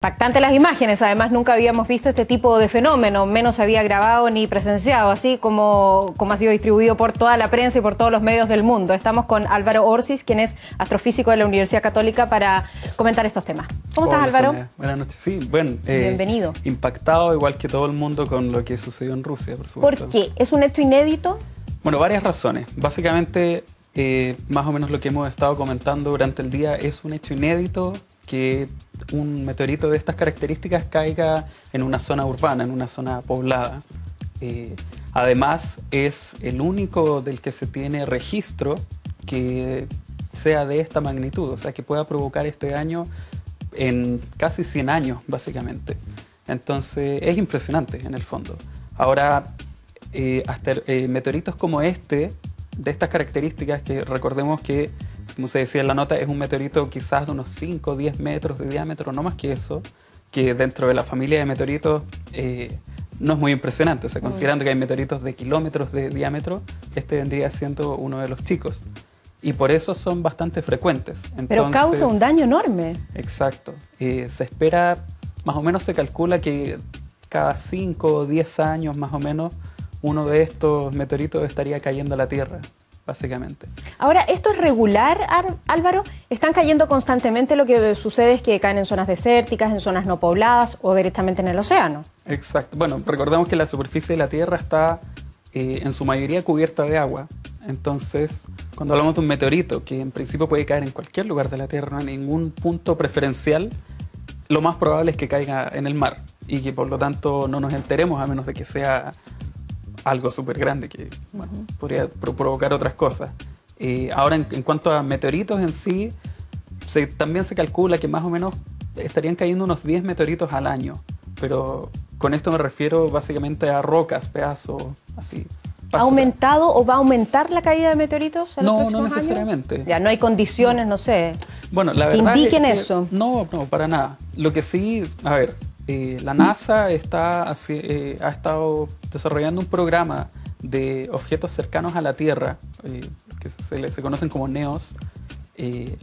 Impactantes las imágenes, además nunca habíamos visto este tipo de fenómeno, menos se había grabado ni presenciado, así como ha sido distribuido por toda la prensa y por todos los medios del mundo. Estamos con Álvaro Orsiz, quien es astrofísico de la Universidad Católica, para comentar estos temas. ¿Cómo estás, Álvaro? Sonia. Buenas noches. Sí, bueno, bienvenido. Impactado igual que todo el mundo con lo que sucedió en Rusia, por supuesto. ¿Por qué? ¿Es un hecho inédito? Bueno, varias razones. Básicamente, más o menos lo que hemos estado comentando durante el día, es un hecho inédito que un meteorito de estas características caiga en una zona urbana, en una zona poblada. Además, es el único del que se tiene registro que sea de esta magnitud, o sea, que pueda provocar este daño en casi 100 años, básicamente. Entonces, es impresionante en el fondo. Ahora, meteoritos como este, de estas características, que recordemos que, como se decía en la nota, es un meteorito quizás de unos 5 o 10 metros de diámetro, no más que eso, que dentro de la familia de meteoritos no es muy impresionante. O sea, considerando que hay meteoritos de kilómetros de diámetro, este vendría siendo uno de los chicos. Y por eso son bastante frecuentes. Entonces, pero causa un daño enorme. Exacto. Se espera, más o menos se calcula que cada 5 o 10 años más o menos, uno de estos meteoritos estaría cayendo a la Tierra, básicamente. Ahora, ¿esto es regular, Álvaro? ¿Están cayendo constantemente? Lo que sucede es que caen en zonas desérticas, en zonas no pobladas o directamente en el océano. Exacto. Bueno, recordemos que la superficie de la Tierra está en su mayoría cubierta de agua. Entonces, cuando hablamos de un meteorito, que en principio puede caer en cualquier lugar de la Tierra, no hay ningún punto preferencial, lo más probable es que caiga en el mar y que por lo tanto no nos enteremos, a menos de que sea algo súper grande que podría provocar otras cosas. Ahora, en cuanto a meteoritos en sí, también se calcula que más o menos estarían cayendo unos 10 meteoritos al año, pero con esto me refiero básicamente a rocas, pedazos, así. ¿Ha aumentado o va a aumentar la caída de meteoritos en los próximos años? No necesariamente. Ya, no hay condiciones, no sé, bueno, la que verdad indiquen es que eso. No, para nada. Lo que sí, a ver, la NASA ha estado desarrollando un programa de objetos cercanos a la Tierra, que se conocen como NEOS,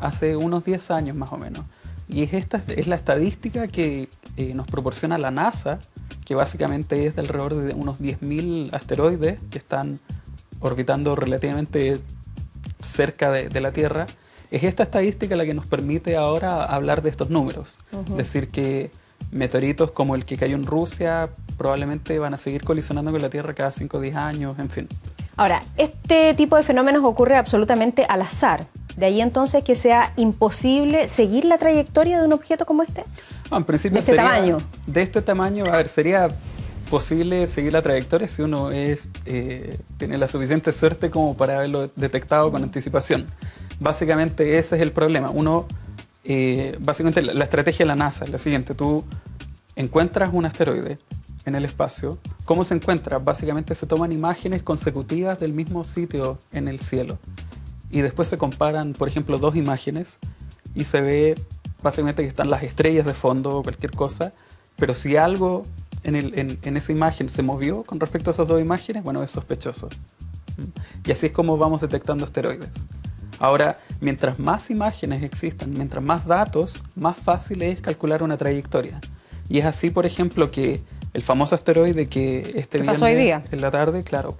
hace unos 10 años más o menos. Y es la estadística que nos proporciona la NASA, que básicamente es de alrededor de unos 10.000 asteroides que están orbitando relativamente cerca de la Tierra. Es esta estadística la que nos permite ahora hablar de estos números. Decir que meteoritos como el que cayó en Rusia probablemente van a seguir colisionando con la Tierra cada 5 o 10 años, en fin. Ahora, este tipo de fenómenos ocurre absolutamente al azar. ¿De ahí entonces que sea imposible seguir la trayectoria de un objeto como este? En principio, ¿De este tamaño? De este tamaño, a ver, sería posible seguir la trayectoria si uno tiene la suficiente suerte como para haberlo detectado con anticipación. Básicamente ese es el problema. Básicamente la estrategia de la NASA es la siguiente: tú encuentras un asteroide en el espacio. ¿Cómo se encuentra? Básicamente se toman imágenes consecutivas del mismo sitio en el cielo y después se comparan, por ejemplo, dos imágenes y se ve básicamente que están las estrellas de fondo o cualquier cosa, pero si algo en esa imagen se movió con respecto a esas dos imágenes, bueno, es sospechoso. Y así es como vamos detectando asteroides. Ahora, mientras más imágenes existan, mientras más datos, más fácil es calcular una trayectoria. Y es así, por ejemplo, que el famoso asteroide que este viernes pasó hoy día en la tarde, claro,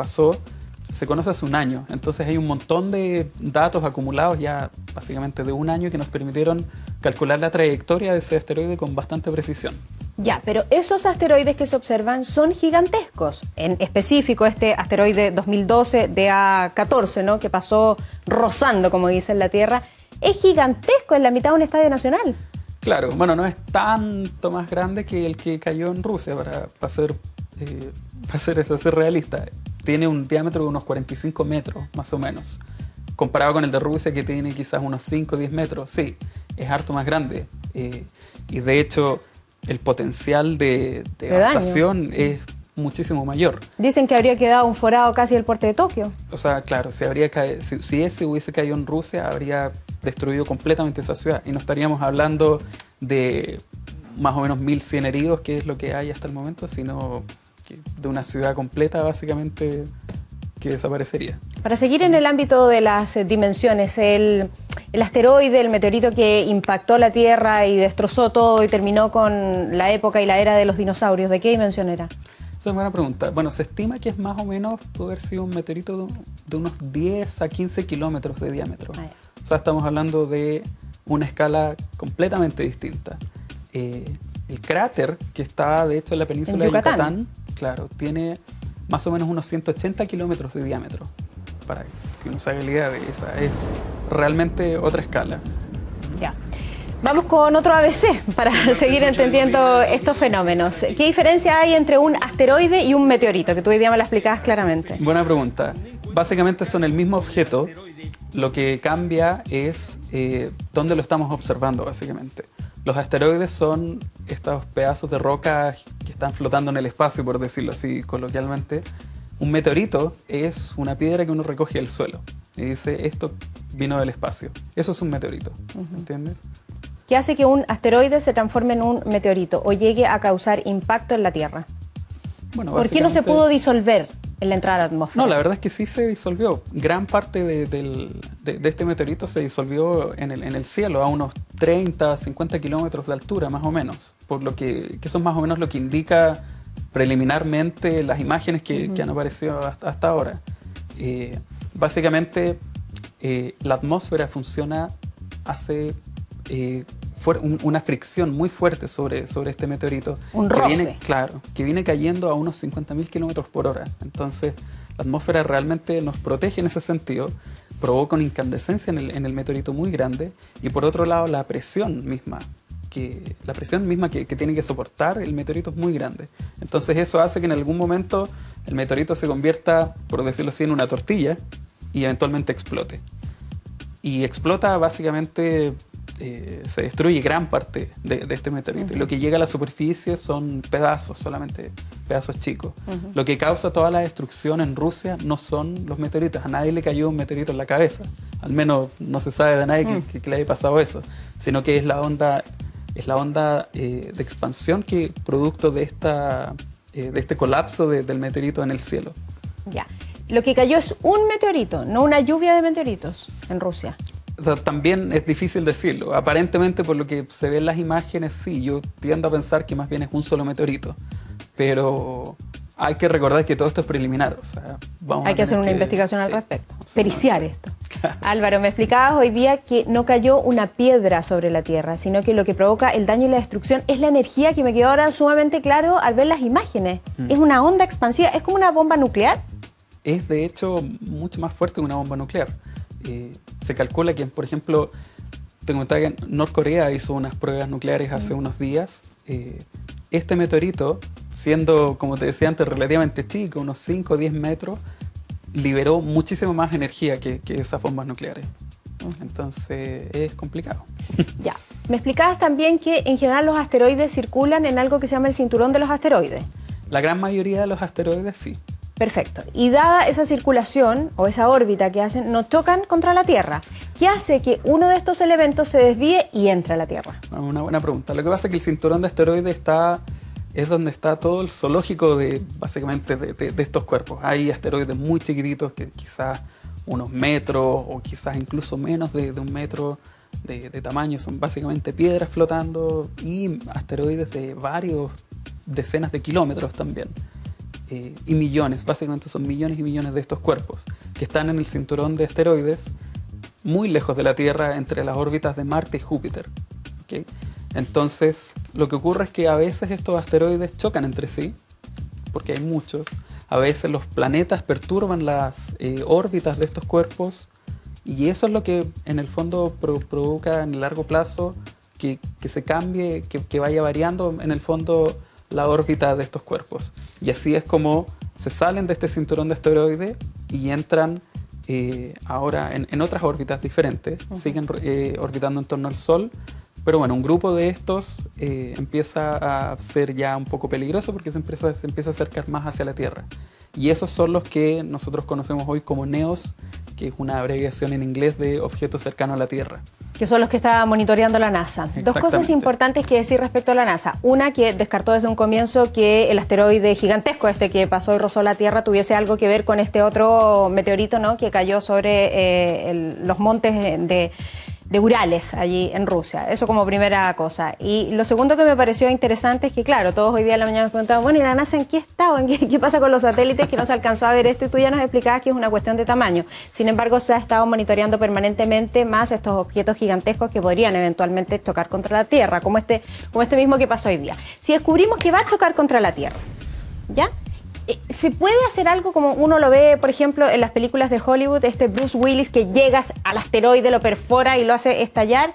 se conoce hace un año. Entonces hay un montón de datos acumulados ya básicamente de un año que nos permitieron calcular la trayectoria de ese asteroide con bastante precisión. Ya, pero esos asteroides que se observan son gigantescos. En específico, este asteroide 2012 DA14, ¿no?, que pasó rozando, como dice en la Tierra, es gigantesco, en la mitad de un estadio nacional. Claro, bueno, no es tanto más grande que el que cayó en Rusia, para ser realista. Tiene un diámetro de unos 45 metros, más o menos. Comparado con el de Rusia, que tiene quizás unos 5 o 10 metros, sí, es harto más grande. Y de hecho, el potencial de adaptación es muchísimo mayor. Dicen que habría quedado un forado casi del puerto de Tokio. O sea, claro, si ese hubiese caído en Rusia, habría destruido completamente esa ciudad. Y no estaríamos hablando de más o menos 1.100 heridos, que es lo que hay hasta el momento, sino de una ciudad completa, básicamente, que desaparecería. Para seguir en el ámbito de las dimensiones, el el asteroide, el meteorito que impactó la Tierra y destrozó todo y terminó con la época y la era de los dinosaurios, ¿de qué dimensión era? Esa es buena pregunta. Bueno, se estima que es más o menos, puede haber sido un meteorito de unos 10 a 15 kilómetros de diámetro. O sea, estamos hablando de una escala completamente distinta. El cráter, que está de hecho en la península de Yucatán, claro, tiene más o menos unos 180 kilómetros de diámetro. Para que uno se haga la idea de esa, es realmente otra escala. Ya. Vamos con otro ABC para seguir entendiendo estos fenómenos. ¿Qué diferencia hay entre un asteroide y un meteorito? Que tú hoy día me la explicabas claramente. Buena pregunta. Básicamente son el mismo objeto. Lo que cambia es dónde lo estamos observando, básicamente. Los asteroides son estos pedazos de roca que están flotando en el espacio, por decirlo así coloquialmente. Un meteorito es una piedra que uno recoge del suelo y dice, esto vino del espacio. Eso es un meteorito, ¿entiendes? ¿Qué hace que un asteroide se transforme en un meteorito o llegue a causar impacto en la Tierra? Bueno, ¿por qué no se pudo disolver en la entrada a la atmósfera? No, la verdad es que sí se disolvió. Gran parte de este meteorito se disolvió en el cielo a unos 30, 50 kilómetros de altura, más o menos. Por lo que eso es más o menos lo que indica preliminarmente las imágenes que han aparecido hasta ahora. Básicamente, la atmósfera funciona, hace una fricción muy fuerte sobre este meteorito. Un roce. Que viene cayendo a unos 50.000 kilómetros por hora. Entonces, la atmósfera realmente nos protege en ese sentido, provoca una incandescencia en el meteorito muy grande, y por otro lado, la presión misma que tiene que soportar el meteorito es muy grande. Entonces eso hace que en algún momento el meteorito se convierta, por decirlo así, en una tortilla y eventualmente explote. Y explota básicamente, se destruye gran parte de este meteorito. Y lo que llega a la superficie son pedazos, solamente pedazos chicos. Lo que causa toda la destrucción en Rusia no son los meteoritos. A nadie le cayó un meteorito en la cabeza. Al menos no se sabe de nadie que le haya pasado eso. Sino que es la onda de expansión que producto de este colapso del meteorito en el cielo. Ya. Lo que cayó es un meteorito, no una lluvia de meteoritos en Rusia. O sea, también es difícil decirlo. Aparentemente, por lo que se ve en las imágenes, sí, yo tiendo a pensar que más bien es un solo meteorito. Pero hay que recordar que todo esto es preliminar. O sea, hay que hacer una investigación al respecto, periciar esto. Claro. Álvaro, me explicabas hoy día que no cayó una piedra sobre la Tierra, sino que lo que provoca el daño y la destrucción es la energía, que me quedó ahora sumamente claro al ver las imágenes. Es una onda expansiva, es como una bomba nuclear. Es de hecho mucho más fuerte que una bomba nuclear. Se calcula que, por ejemplo, tengo que Norcorea hizo unas pruebas nucleares hace unos días. Este meteorito, siendo, como te decía antes, relativamente chico, unos 5 o 10 metros, liberó muchísimo más energía que esas bombas nucleares. Entonces es complicado. Ya. Me explicabas también que en general los asteroides circulan en algo que se llama el cinturón de los asteroides. La gran mayoría de los asteroides sí. Perfecto. Y dada esa circulación o esa órbita que hacen, no chocan contra la Tierra. ¿Qué hace que uno de estos elementos se desvíe y entre a la Tierra? Una buena pregunta. Lo que pasa es que el cinturón de asteroides es donde está todo el zoológico básicamente de estos cuerpos. Hay asteroides muy chiquititos que quizás unos metros o quizás incluso menos de un metro de tamaño. Son básicamente piedras flotando, y asteroides de varios decenas de kilómetros también. Y millones, básicamente son millones y millones de estos cuerpos que están en el cinturón de asteroides muy lejos de la Tierra, entre las órbitas de Marte y Júpiter. ¿Okay? Entonces, lo que ocurre es que a veces estos asteroides chocan entre sí, porque hay muchos. A veces los planetas perturban las órbitas de estos cuerpos, y eso es lo que en el fondo provoca en el largo plazo que se cambie, que vaya variando en el fondo la órbita de estos cuerpos. Y así es como se salen de este cinturón de asteroides y entran ahora en otras órbitas diferentes. Siguen orbitando en torno al Sol, pero bueno, un grupo de estos empieza a ser ya un poco peligroso porque se empieza a acercar más hacia la Tierra. Y esos son los que nosotros conocemos hoy como NEOs, que es una abreviación en inglés de objetos cercanos a la Tierra. Que son los que está monitoreando la NASA. Dos cosas importantes que decir respecto a la NASA. Una, que descartó desde un comienzo que el asteroide gigantesco que pasó y rozó la Tierra tuviese algo que ver con este otro meteorito, ¿no?, que cayó sobre los montes de Urales, allí en Rusia. Eso como primera cosa. Y lo segundo que me pareció interesante es que, claro, todos hoy día en la mañana nos preguntaban, bueno, ¿y la NASA en qué estado? ¿Qué pasa con los satélites que no se alcanzó a ver esto? Y tú ya nos explicabas que es una cuestión de tamaño. Sin embargo, se ha estado monitoreando permanentemente más estos objetos gigantescos que podrían eventualmente chocar contra la Tierra, como este mismo que pasó hoy día. Si descubrimos que va a chocar contra la Tierra, ¿ya? ¿Se puede hacer algo como uno lo ve, por ejemplo, en las películas de Hollywood, este Bruce Willis que llega al asteroide, lo perfora y lo hace estallar?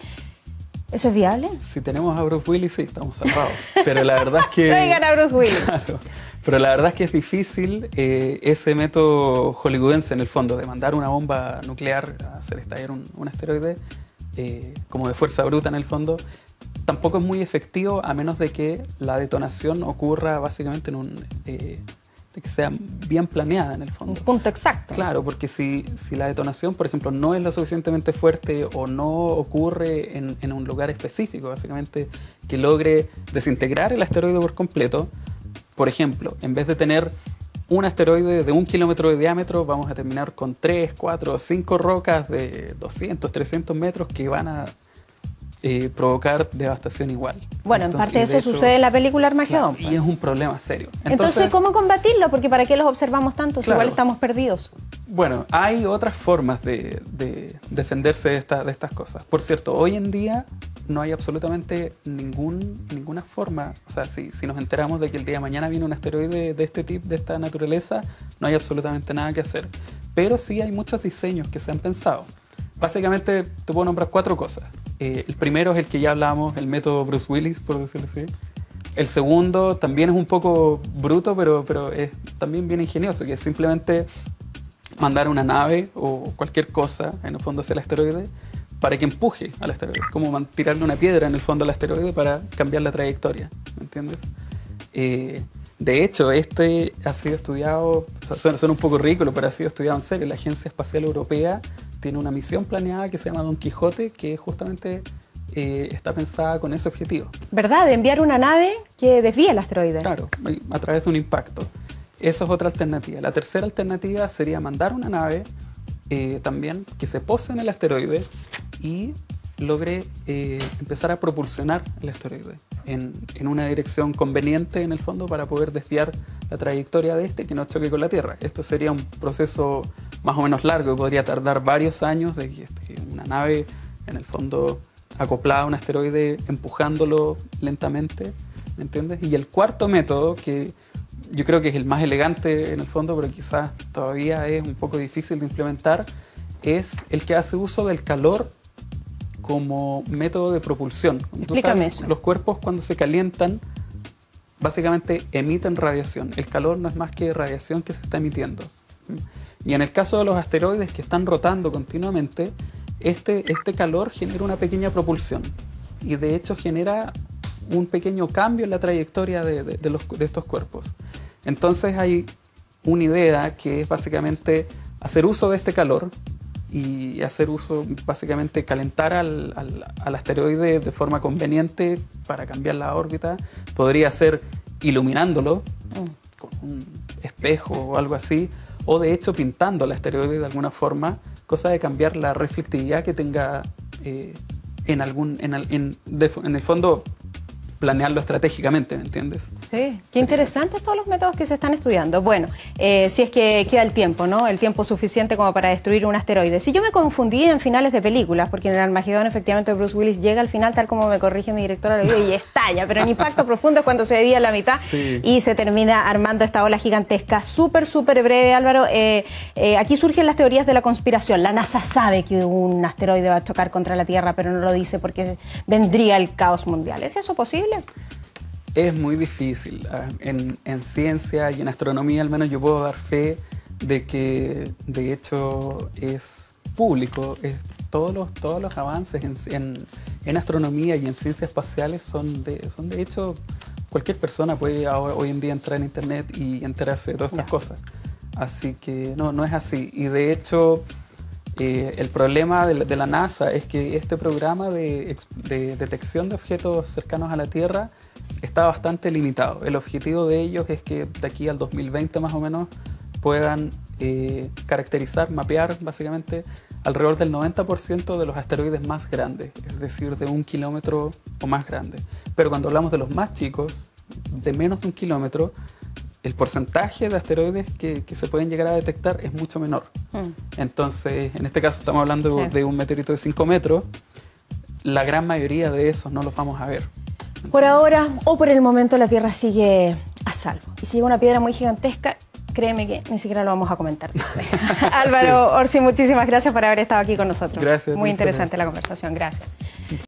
¿Eso es viable? Si tenemos a Bruce Willis, sí, estamos salvados. Pero la verdad es que... Traigan a Bruce Willis. Claro, pero la verdad es que es difícil ese método hollywoodense, en el fondo, de mandar una bomba nuclear a hacer estallar un asteroide, como de fuerza bruta en el fondo. Tampoco es muy efectivo a menos de que la detonación ocurra básicamente en un... de que sea bien planeada en el fondo. Un punto exacto. Claro, porque si la detonación, por ejemplo, no es lo suficientemente fuerte o no ocurre en un lugar específico, básicamente, que logre desintegrar el asteroide por completo, por ejemplo, en vez de tener un asteroide de 1 kilómetro de diámetro, vamos a terminar con 3, 4, 5 rocas de 200, 300 metros que van a provocar devastación igual. Bueno, en parte eso sucede en la película Armagedón. Claro, y es un problema serio. Entonces, ¿cómo combatirlo? Porque ¿para qué los observamos tanto? Claro. Igual estamos perdidos. Bueno, hay otras formas de defenderse de estas cosas. Por cierto, hoy en día no hay absolutamente ninguna forma, o sea, si nos enteramos de que el día de mañana viene un asteroide de este tipo, de esta naturaleza, no hay absolutamente nada que hacer. Pero sí hay muchos diseños que se han pensado. Básicamente, te puedo nombrar 4 cosas. El primero es el que ya hablamos, el método Bruce Willis, por decirlo así. El segundo también es un poco bruto, pero es también bien ingenioso, que es simplemente mandar una nave o cualquier cosa, en el fondo, hacia el asteroide, para que empuje al asteroide. Es como tirarle una piedra, en el fondo, al asteroide para cambiar la trayectoria, ¿me entiendes? De hecho, este ha sido estudiado, o sea, suena un poco ridículo, pero ha sido estudiado en serio. La Agencia Espacial Europea tiene una misión planeada que se llama Don Quijote, que justamente está pensada con ese objetivo. ¿Verdad? De enviar una nave que desvíe el asteroide. Claro, a través de un impacto. Eso es otra alternativa. La tercera alternativa sería mandar una nave también que se pose en el asteroide y logre empezar a propulsionar el asteroide en una dirección conveniente, en el fondo, para poder desviar la trayectoria de que no choque con la Tierra. Esto sería un proceso más o menos largo, que podría tardar varios años, de que una nave, en el fondo, acoplada a un asteroide, empujándolo lentamente, ¿me entiendes? Y el cuarto método, que yo creo que es el más elegante en el fondo, pero quizás todavía es un poco difícil de implementar, es el que hace uso del calor como método de propulsión. Explícame eso. Los cuerpos, cuando se calientan, básicamente emiten radiación. El calor no es más que radiación que se está emitiendo. Y en el caso de los asteroides que están rotando continuamente, este calor genera una pequeña propulsión y de hecho genera un pequeño cambio en la trayectoria de estos cuerpos. Entonces hay una idea que es básicamente hacer uso de este calor y hacer uso, básicamente calentar al asteroide de forma conveniente para cambiar la órbita. Podría ser iluminándolo con un espejo o algo así, o de hecho pintando el asteroide de alguna forma, cosa de cambiar la reflectividad que tenga en el fondo, planearlo estratégicamente, ¿me entiendes? Sí, qué interesantes todos los métodos que se están estudiando. Bueno, si es que queda el tiempo, ¿no? El tiempo suficiente como para destruir un asteroide. Si yo me confundí en finales de películas, porque en el Armagedón efectivamente Bruce Willis llega al final, tal como me corrige mi directora de video, y estalla, pero en Impacto Profundo es cuando se divide a la mitad y se termina armando esta ola gigantesca. Súper breve, Álvaro. Aquí surgen las teorías de la conspiración. La NASA sabe que un asteroide va a chocar contra la Tierra, pero no lo dice porque vendría el caos mundial. ¿Es eso posible? Es muy difícil. En ciencia y en astronomía al menos yo puedo dar fe de que de hecho es público. Todos los avances en astronomía y en ciencias espaciales son de hecho, cualquier persona puede hoy en día entrar en internet y enterarse de todas estas cosas. Así que no es así. Y de hecho el problema de la NASA es que este programa de detección de objetos cercanos a la Tierra está bastante limitado. El objetivo de ellos es que de aquí al 2020 más o menos puedan caracterizar, mapear básicamente alrededor del 90% de los asteroides más grandes, es decir, de 1 kilómetro o más grandes. Pero cuando hablamos de los más chicos, de menos de 1 kilómetro, el porcentaje de asteroides que se pueden llegar a detectar es mucho menor. Entonces, en este caso estamos hablando de un meteorito de 5 metros, la gran mayoría de esos no los vamos a ver. Por ahora o por el momento la Tierra sigue a salvo. Y si llega una piedra muy gigantesca, créeme que ni siquiera lo vamos a comentar. Álvaro Orsi, muchísimas gracias por haber estado aquí con nosotros. Gracias. Muy interesante la conversación. Gracias.